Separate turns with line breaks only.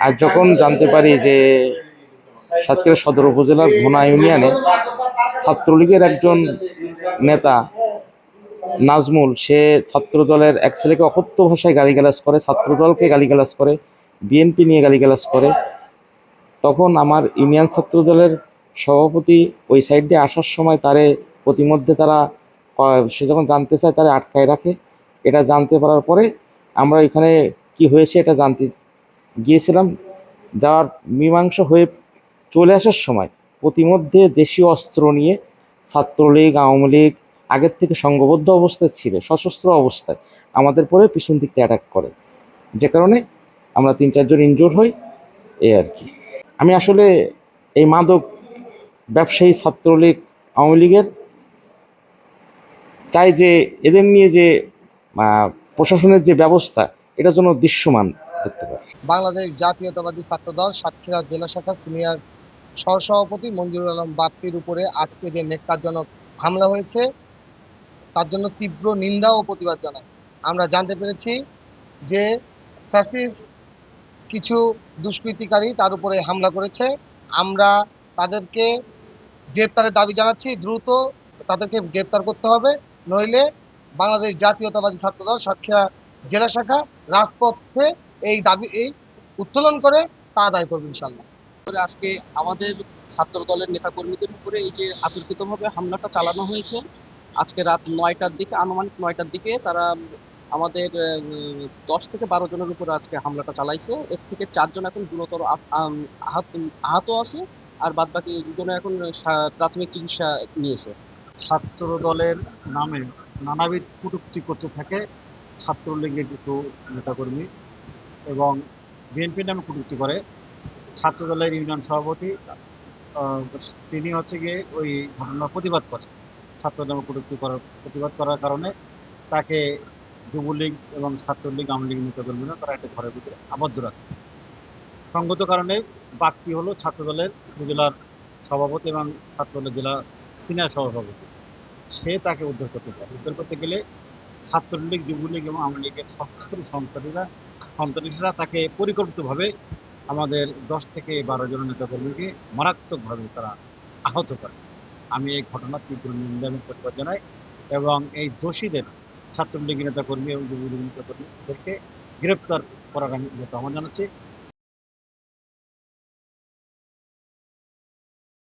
আজ যখন জানতে পারি যে সাতক্ষীরা সদর উপজেলার ঘোনা ইউনিয়নে ছাত্রলীগের একজন নেতা নাজমুল, সে ছাত্র দলের এক ছেলেকে অকথ্য ভাষায় গালিগালাজ করে, ছাত্র দলকে গালিগালাজ করে, বিএনপি নিয়ে গালিগালাজ করে, তখন আমার ইউনিয়ন ছাত্র দলের সভাপতি ওই সাইড দিয়ে আসার সময় তারে প্রতিমধ্যে তারা সে যখন জানতে চায় তারা আটকায় রাখে। এটা জানতে পারার পরে আমরা এখানে কি হয়েছে এটা জানতে গিয়েছিলাম। যাওয়ার মীমাংসা হয়ে চলে আসার সময় প্রতিমধ্যে দেশীয় অস্ত্র নিয়ে ছাত্রলীগ আওয়ামী লীগ আগের থেকে সংঘবদ্ধ অবস্থায় ছিল, সশস্ত্র অবস্থায় আমাদের পরে পিছন দিক থেকে অ্যাটাক করে, যে কারণে আমরা 3-4 জন ইনজোর হই, এই আর কি। আমি আসলে এই মাদক ব্যবসায়ী ছাত্রলীগ আওয়ামী লীগের চাই যে এদের নিয়ে যে প্রশাসনের যে ব্যবস্থা, এটা যেন দৃশ্যমান দেখতে পারে।
বাংলাদেশ জাতীয়তাবাদী ছাত্রদল সাতক্ষীরা জেলা শাখা সিনিয়র সহসভাপতি মঞ্জুরুল আলম বাপ্পির উপরে আজকে যে নেক্কারজনক হামলা হয়েছে তার জন্য তীব্র নিন্দা ও প্রতিবাদ জানাই। আমরা জানতে পেরেছি যে ফ্যাসিস্ট কিছু দুষ্কৃতিকারী তার উপরে হামলা করেছে। আমরা তাদেরকে গ্রেপ্তারের দাবি জানাচ্ছি, দ্রুত তাদেরকে গ্রেপ্তার করতে হবে, নইলে বাংলাদেশ জাতীয়তাবাদী ছাত্রদল সাতক্ষীরা জেলা শাখা রাজপথে এই দাবি উত্তোলন করে তা আদায় করবে ইনশাল্লাহ।
আজকে আমাদের ছাত্র দলের নেতাকর্মীদের উপরে এই যে আতর্কিতভাবে হামলাটা চালানো হয়েছে, আজকে রাত 9টার দিকে, আনুমানিক 9টার দিকে তারা আমাদের 10 থেকে 12 জনের উপরে আজকে হামলাটা চালাইছে। এর থেকে 4 জন এখন গুরুতর আহত আছে, আর বাদ বাকি দুজনে এখন প্রাথমিক চিকিৎসা নিয়েছে।
ছাত্র দলের নামে নানাবিধ কটূক্তি করতে থাকে ছাত্রলীগের কিছু নেতাকর্মী, এবং বিএনপির নামে কটূক্তি করে। ছাত্র দলের ইউনিয়ন সভাপতি তিনি হচ্ছে গিয়ে ওই ঘটনার প্রতিবাদ করে। ছাত্র নামে কটূক্তি করার প্রতিবাদ করার কারণে তাকে যুবলীগ এবং ছাত্রলীগ আওয়ামী লীগ নেতাকর্মীরা তারা একটা ঘরের ভিতরে আবদ্ধ রাখে। সঙ্গত কারণে বাপ্পি হলো ছাত্র দলের উপজেলার সভাপতি এবং ছাত্র দলের জেলা সিনিয়র সহসভাপতি। সে তাকে উদ্ধার করতে পারে। উদ্ধার করতে গেলে ছাত্রলীগ যুবলীগ এবং আওয়ামী লীগের সশস্ত্র সন্ত্রাসীরা তাকে পরিকল্পিতভাবে আমাদের 10 থেকে 12 জন নেতাকর্মীকে মারাত্মকভাবে তারা আহত করে। আমি এই ঘটনার তীব্র নিন্দা এবং প্রতিবাদ জানাই, এবং এই দোষীদের ছাত্রলীগ নেতাকর্মী এবং যুবলীগ নেতাকর্মীদেরকে গ্রেপ্তার করার আমি আহ্বান জানাচ্ছি।